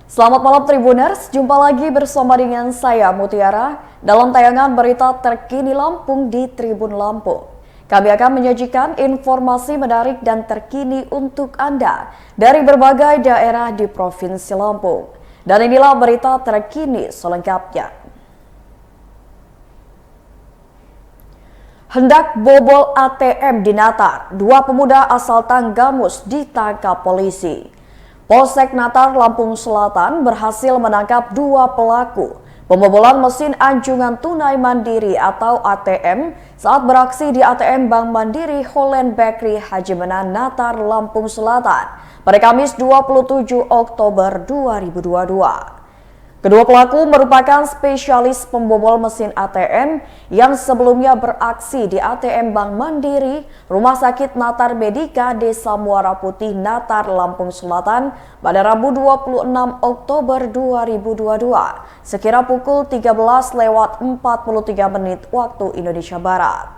Selamat malam Tribuners, jumpa lagi bersama dengan saya Mutiara dalam tayangan berita terkini Lampung di Tribun Lampung. Kami akan menyajikan informasi menarik dan terkini untuk Anda dari berbagai daerah di Provinsi Lampung. Dan inilah berita terkini selengkapnya. Hendak bobol ATM di Natar, dua pemuda asal Tanggamus ditangkap polisi. Polsek Natar, Lampung Selatan berhasil menangkap dua pelaku pembobolan mesin anjungan tunai mandiri atau ATM saat beraksi di ATM Bank Mandiri Holland Bakery Haji Menan Natar, Lampung Selatan pada Kamis 27 Oktober 2022. Kedua pelaku merupakan spesialis pembobol mesin ATM yang sebelumnya beraksi di ATM Bank Mandiri, Rumah Sakit Natar Medika, Desa Muara Putih, Natar, Lampung Selatan pada Rabu 26 Oktober 2022, sekira pukul 13:43 waktu Indonesia Barat.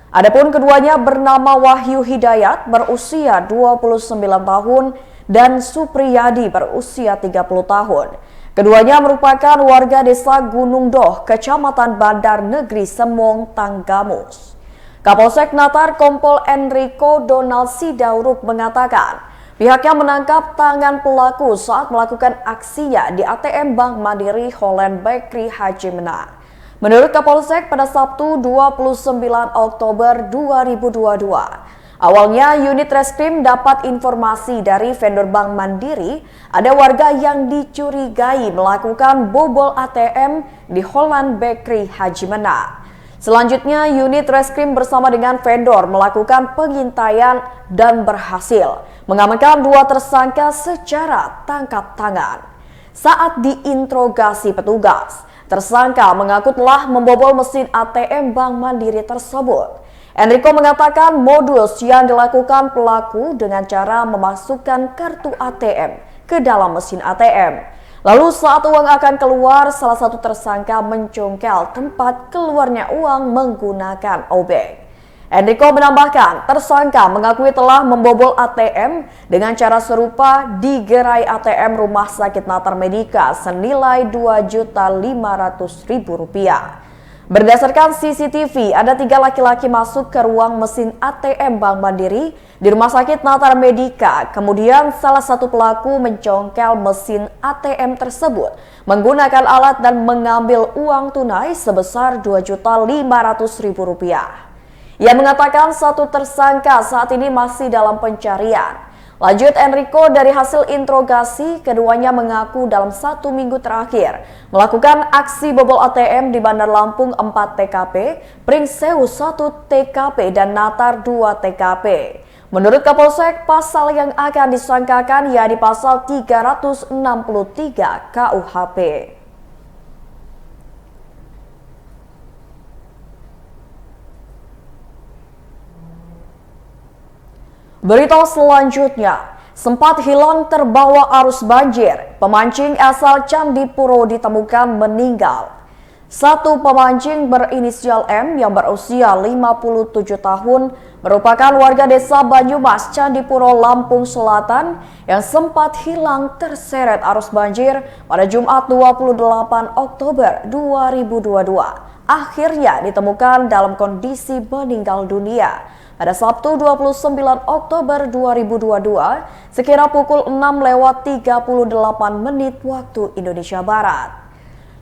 Adapun keduanya bernama Wahyu Hidayat berusia 29 tahun dan Supriyadi berusia 30 tahun. Keduanya merupakan warga desa Gunung Doh, Kecamatan Bandar Negeri Semong, Tanggamus. Kapolsek Natar Kompol Enrico Donald Sidauruk mengatakan pihaknya menangkap tangan pelaku saat melakukan aksinya di ATM Bank Mandiri Holland Bakery Haji Menan. Menurut Kapolsek pada Sabtu 29 Oktober 2022, awalnya unit reskrim dapat informasi dari vendor Bank Mandiri ada warga yang dicurigai melakukan bobol ATM di Holland Bakery Haji Menan. Selanjutnya unit reskrim bersama dengan vendor melakukan pengintaian dan berhasil mengamankan dua tersangka secara tangkap tangan. Saat diinterogasi petugas, tersangka mengaku telah membobol mesin ATM Bank Mandiri tersebut. Enrico mengatakan modus yang dilakukan pelaku dengan cara memasukkan kartu ATM ke dalam mesin ATM. Lalu saat uang akan keluar, salah satu tersangka mencongkel tempat keluarnya uang menggunakan obeng. Enrico menambahkan, tersangka mengakui telah membobol ATM dengan cara serupa di gerai ATM Rumah Sakit Natar Medika senilai Rp2.500.000. Berdasarkan CCTV, ada 3 laki-laki masuk ke ruang mesin ATM Bank Mandiri di Rumah Sakit Natar Medika. Kemudian salah satu pelaku mencongkel mesin ATM tersebut menggunakan alat dan mengambil uang tunai sebesar Rp2.500.000. Ia mengatakan satu tersangka saat ini masih dalam pencarian. Lanjut Enrico, dari hasil interogasi, keduanya mengaku dalam 1 minggu terakhir melakukan aksi bobol ATM di Bandar Lampung 4 TKP, Pringsewu 1 TKP, dan Natar 2 TKP. Menurut Kapolsek, pasal yang akan disangkakan yakni pasal 363 KUHP. Berita selanjutnya, sempat hilang terbawa arus banjir, pemancing asal Candipuro ditemukan meninggal. Satu pemancing berinisial M yang berusia 57 tahun merupakan warga desa Banyumas, Candipuro, Lampung Selatan yang sempat hilang terseret arus banjir pada Jumat 28 Oktober 2022. Akhirnya ditemukan dalam kondisi meninggal dunia pada Sabtu 29 Oktober 2022 sekira pukul 6:38 waktu Indonesia Barat.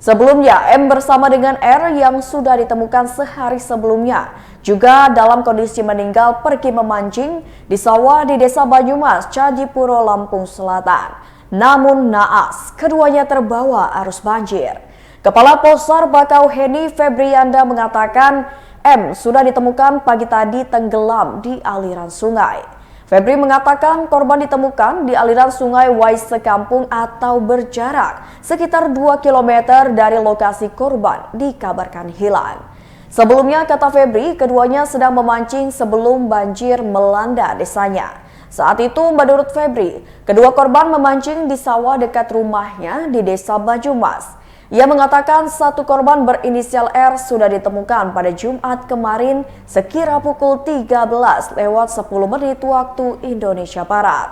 Sebelumnya, M bersama dengan R yang sudah ditemukan sehari sebelumnya juga dalam kondisi meninggal pergi memancing di sawah di Desa Banyumas, Candipuro, Lampung Selatan. Namun naas, keduanya terbawa arus banjir. Kepala Polsar Bakauheni Febrianda mengatakan M sudah ditemukan pagi tadi tenggelam di aliran sungai. Febri mengatakan korban ditemukan di aliran sungai Waise Kampung atau berjarak sekitar 2 km dari lokasi korban dikabarkan hilang. Sebelumnya, kata Febri, keduanya sedang memancing sebelum banjir melanda desanya. Saat itu, menurut Febri, kedua korban memancing di sawah dekat rumahnya di Desa Banyumas. Ia mengatakan satu korban berinisial R sudah ditemukan pada Jumat kemarin sekira pukul 13:10 waktu Indonesia Barat.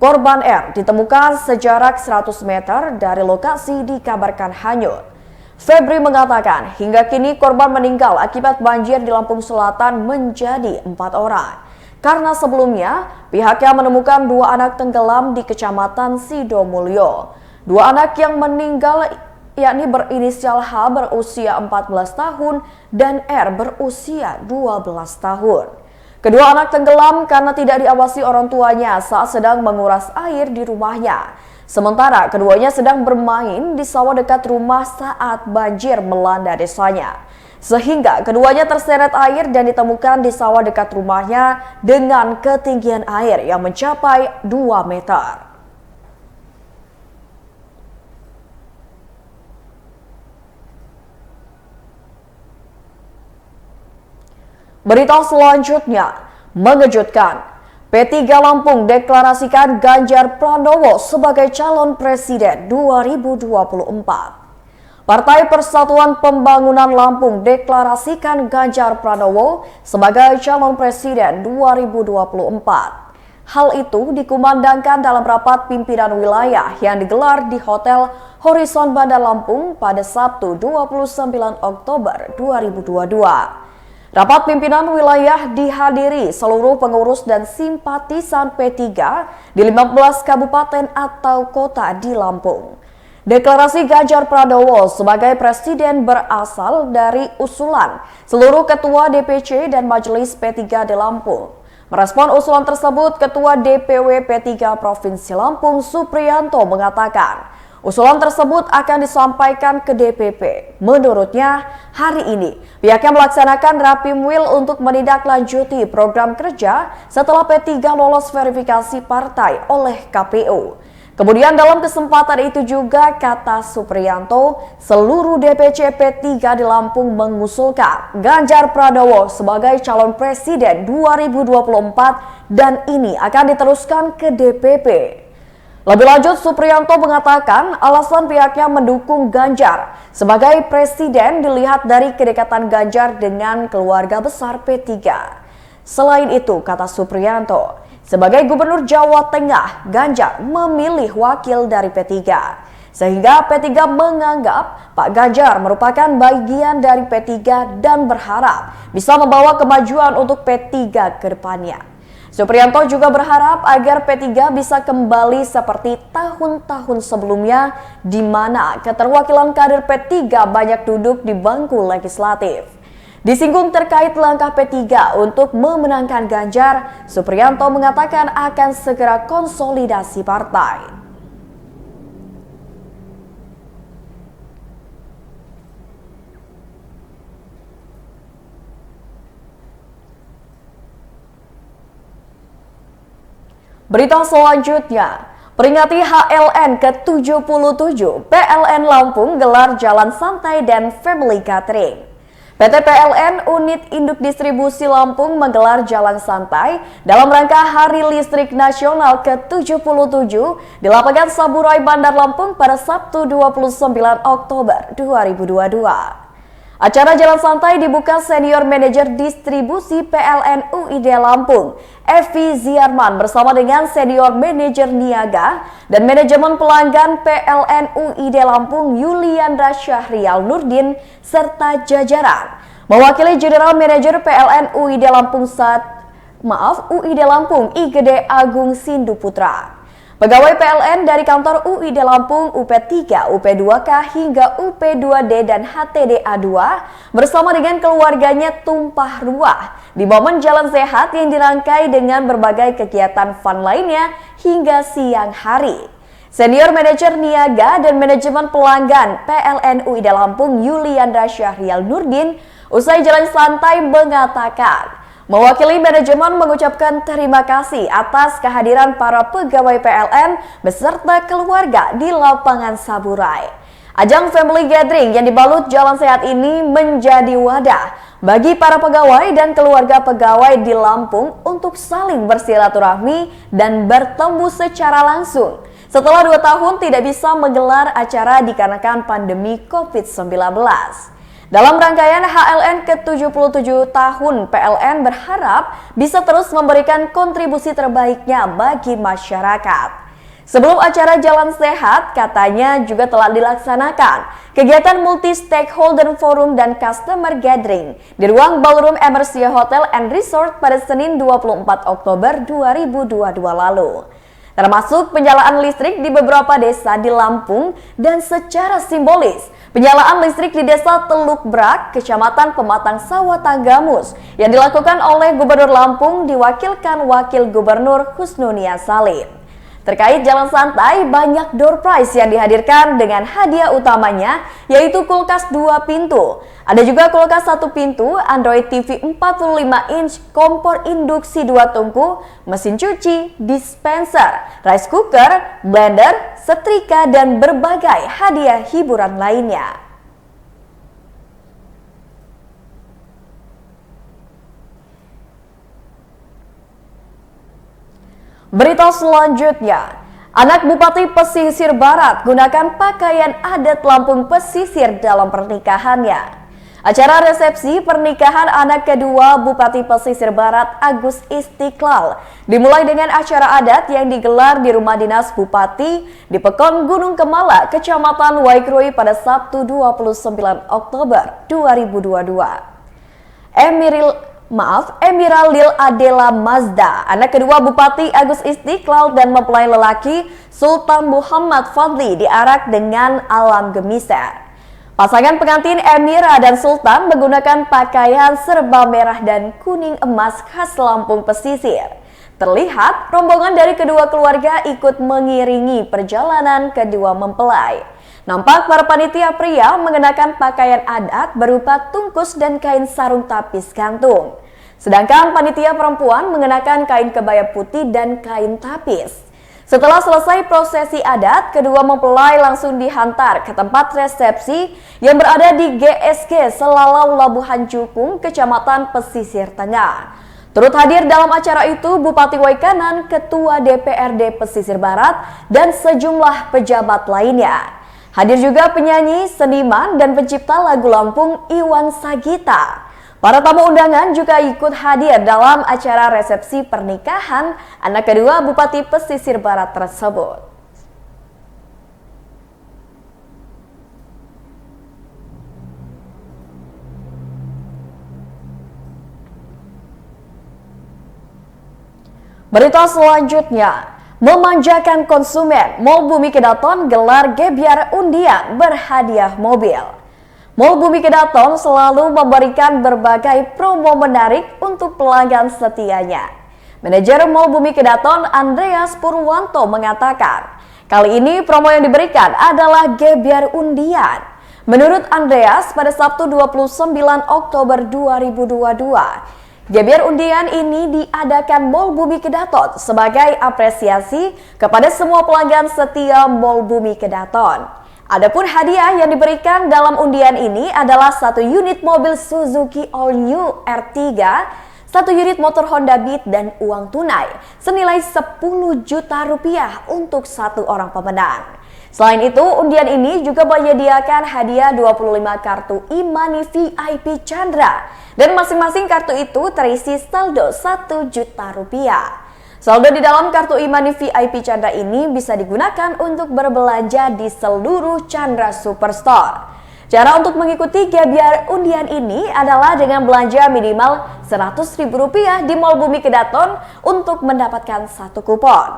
Korban R ditemukan sejarak 100 meter dari lokasi dikabarkan hanyut. Febri mengatakan hingga kini korban meninggal akibat banjir di Lampung Selatan menjadi 4 orang. Karena sebelumnya pihaknya menemukan 2 anak tenggelam di Kecamatan Sidomulyo. 2 anak yang meninggal yakni berinisial H berusia 14 tahun dan R berusia 12 tahun. Kedua anak tenggelam karena tidak diawasi orang tuanya saat sedang menguras air di rumahnya. Sementara keduanya sedang bermain di sawah dekat rumah saat banjir melanda desanya. Sehingga keduanya terseret air dan ditemukan di sawah dekat rumahnya dengan ketinggian air yang mencapai 2 meter. Berita selanjutnya mengejutkan. P3 Lampung deklarasikan Ganjar Pranowo sebagai calon presiden 2024. Partai Persatuan Pembangunan Lampung deklarasikan Ganjar Pranowo sebagai calon presiden 2024. Hal itu dikumandangkan dalam rapat pimpinan wilayah yang digelar di Hotel Horizon Bandar Lampung pada Sabtu 29 Oktober 2022. Rapat pimpinan wilayah dihadiri seluruh pengurus dan simpatisan P3 di 15 kabupaten atau kota di Lampung. Deklarasi Ganjar Pranowo sebagai presiden berasal dari usulan seluruh ketua DPC dan majelis P3 di Lampung. Merespon usulan tersebut, Ketua DPW P3 Provinsi Lampung Supriyanto mengatakan, usulan tersebut akan disampaikan ke DPP. Menurutnya, hari ini pihaknya melaksanakan Rapimwil untuk menindaklanjuti program kerja setelah P3 lolos verifikasi partai oleh KPU. Kemudian dalam kesempatan itu juga, kata Supriyanto, seluruh DPC P3 di Lampung mengusulkan Ganjar Pranowo sebagai calon presiden 2024 dan ini akan diteruskan ke DPP. Lebih lanjut, Supriyanto mengatakan alasan pihaknya mendukung Ganjar sebagai presiden dilihat dari kedekatan Ganjar dengan keluarga besar P3. Selain itu, kata Supriyanto, sebagai Gubernur Jawa Tengah, Ganjar memilih wakil dari P3. Sehingga P3 menganggap Pak Ganjar merupakan bagian dari P3 dan berharap bisa membawa kemajuan untuk P3 ke depannya. Supriyanto juga berharap agar P3 bisa kembali seperti tahun-tahun sebelumnya di mana keterwakilan kader P3 banyak duduk di bangku legislatif. Disinggung terkait langkah P3 untuk memenangkan Ganjar, Supriyanto mengatakan akan segera konsolidasi partai. Berita selanjutnya, peringati HLN ke-77, PLN Lampung gelar jalan santai dan family gathering. PT PLN Unit Induk Distribusi Lampung menggelar jalan santai dalam rangka Hari Listrik Nasional ke-77 di lapangan Saburai Bandar Lampung pada Sabtu 29 Oktober 2022. Acara jalan santai dibuka Senior Manajer Distribusi PLN UID Lampung, Evi Ziarman bersama dengan Senior Manajer Niaga dan Manajemen Pelanggan PLN UID Lampung Yuliandra Syahrial Nurdin serta jajaran. Mewakili General Manager PLN UID Lampung UID Lampung IGD Agung Sindu Putra. Pegawai PLN dari kantor UID Lampung, UP3, UP2K hingga UP2D dan HTDA2 bersama dengan keluarganya tumpah ruah di momen jalan sehat yang dirangkai dengan berbagai kegiatan fun lainnya hingga siang hari. Senior Manajer Niaga dan Manajemen Pelanggan PLN UID Lampung Yuliandra Syahrial Nurdin usai jalan santai mengatakan, mewakili manajemen mengucapkan terima kasih atas kehadiran para pegawai PLN beserta keluarga di lapangan Saburai. Ajang family gathering yang dibalut jalan sehat ini menjadi wadah bagi para pegawai dan keluarga pegawai di Lampung untuk saling bersilaturahmi dan bertemu secara langsung setelah 2 tahun tidak bisa menggelar acara dikarenakan pandemi COVID-19. Dalam rangkaian HLN ke-77 tahun, PLN berharap bisa terus memberikan kontribusi terbaiknya bagi masyarakat. Sebelum acara Jalan Sehat, katanya juga telah dilaksanakan kegiatan multi-stakeholder forum dan customer gathering di ruang Ballroom Embassy Hotel and Resort pada Senin 24 Oktober 2022 lalu. Termasuk penyalaan listrik di beberapa desa di Lampung dan secara simbolis, penyalaan listrik di Desa Teluk Brak, Kecamatan Pematang Sawah Tanggamus yang dilakukan oleh Gubernur Lampung diwakilkan Wakil Gubernur Husnunia Salim. Terkait jalan santai, banyak door prize yang dihadirkan dengan hadiah utamanya yaitu kulkas 2 pintu. Ada juga kulkas 1 pintu, Android TV 45 inch, kompor induksi 2 tungku, mesin cuci, dispenser, rice cooker, blender, setrika, dan berbagai hadiah hiburan lainnya. Berita selanjutnya, anak Bupati Pesisir Barat gunakan pakaian adat Lampung Pesisir dalam pernikahannya. Acara resepsi pernikahan anak kedua Bupati Pesisir Barat Agus Istiqlal dimulai dengan acara adat yang digelar di Rumah Dinas Bupati di Pekon Gunung Kemala, Kecamatan Waikrui pada Sabtu 29 Oktober 2022. Emiralil Adela Mazda, anak kedua Bupati Agus Istiqlal dan mempelai lelaki Sultan Muhammad Fadli diarak dengan alam gemiser. Pasangan pengantin Emira dan Sultan menggunakan pakaian serba merah dan kuning emas khas Lampung Pesisir. Terlihat rombongan dari kedua keluarga ikut mengiringi perjalanan kedua mempelai. Nampak para panitia pria mengenakan pakaian adat berupa tungkus dan kain sarung tapis gantung. Sedangkan panitia perempuan mengenakan kain kebaya putih dan kain tapis. Setelah selesai prosesi adat, kedua mempelai langsung dihantar ke tempat resepsi yang berada di GSG Selalau Labuhan Jukung, Kecamatan Pesisir Tengah. Turut hadir dalam acara itu Bupati Waikanan, Ketua DPRD Pesisir Barat, dan sejumlah pejabat lainnya. Hadir juga penyanyi, seniman, dan pencipta lagu Lampung Iwan Sagita. Para tamu undangan juga ikut hadir dalam acara resepsi pernikahan anak kedua Bupati Pesisir Barat tersebut. Berita selanjutnya, memanjakan konsumen, Mall Bumi Kedaton gelar gebyar undian berhadiah mobil. Mall Bumi Kedaton selalu memberikan berbagai promo menarik untuk pelanggan setianya. Manajer Mall Bumi Kedaton Andreas Purwanto mengatakan, kali ini promo yang diberikan adalah gebyar undian. Menurut Andreas, pada Sabtu 29 Oktober 2022, gebyar undian ini diadakan Mall Bumi Kedaton sebagai apresiasi kepada semua pelanggan setia Mall Bumi Kedaton. Adapun hadiah yang diberikan dalam undian ini adalah 1 unit mobil Suzuki All New R3, 1 unit motor Honda Beat, dan uang tunai senilai 10 juta rupiah untuk 1 orang pemenang. Selain itu, undian ini juga menyediakan hadiah 25 kartu e-money VIP Chandra, dan masing-masing kartu itu terisi saldo 1 juta rupiah. Saldo di dalam kartu e-money VIP Chandra ini bisa digunakan untuk berbelanja di seluruh Chandra Superstore. Cara untuk mengikuti gebyar undian ini adalah dengan belanja minimal Rp100.000 di Mall Bumi Kedaton untuk mendapatkan 1 kupon.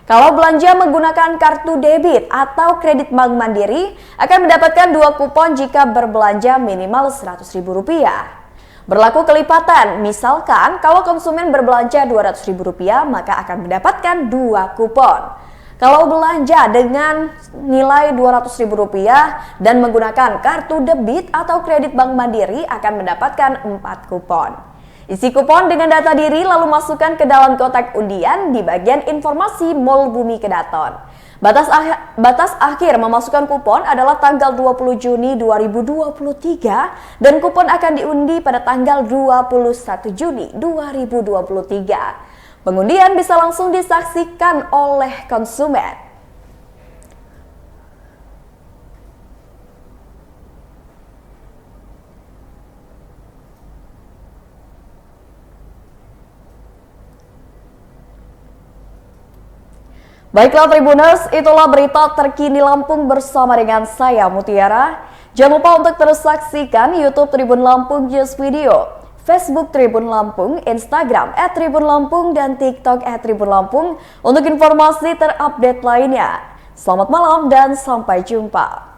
Kalau belanja menggunakan kartu debit atau kredit Bank Mandiri akan mendapatkan 2 kupon jika berbelanja minimal Rp100.000. Berlaku kelipatan, misalkan kalau konsumen berbelanja Rp200.000 maka akan mendapatkan 2 kupon. Kalau belanja dengan nilai Rp200.000 dan menggunakan kartu debit atau kredit Bank Mandiri akan mendapatkan 4 kupon. Isi kupon dengan data diri lalu masukkan ke dalam kotak undian di bagian informasi Mall Bumi Kedaton. Batas akhir memasukkan kupon adalah tanggal 20 Juni 2023 dan kupon akan diundi pada tanggal 21 Juni 2023. Pengundian bisa langsung disaksikan oleh konsumen. Baiklah Tribuners, itulah berita terkini Lampung bersama dengan saya Mutiara. Jangan lupa untuk terus saksikan YouTube Tribun Lampung News Video, Facebook Tribun Lampung, Instagram @tribunlampung, dan TikTok @tribunlampung untuk informasi terupdate lainnya. Selamat malam dan sampai jumpa.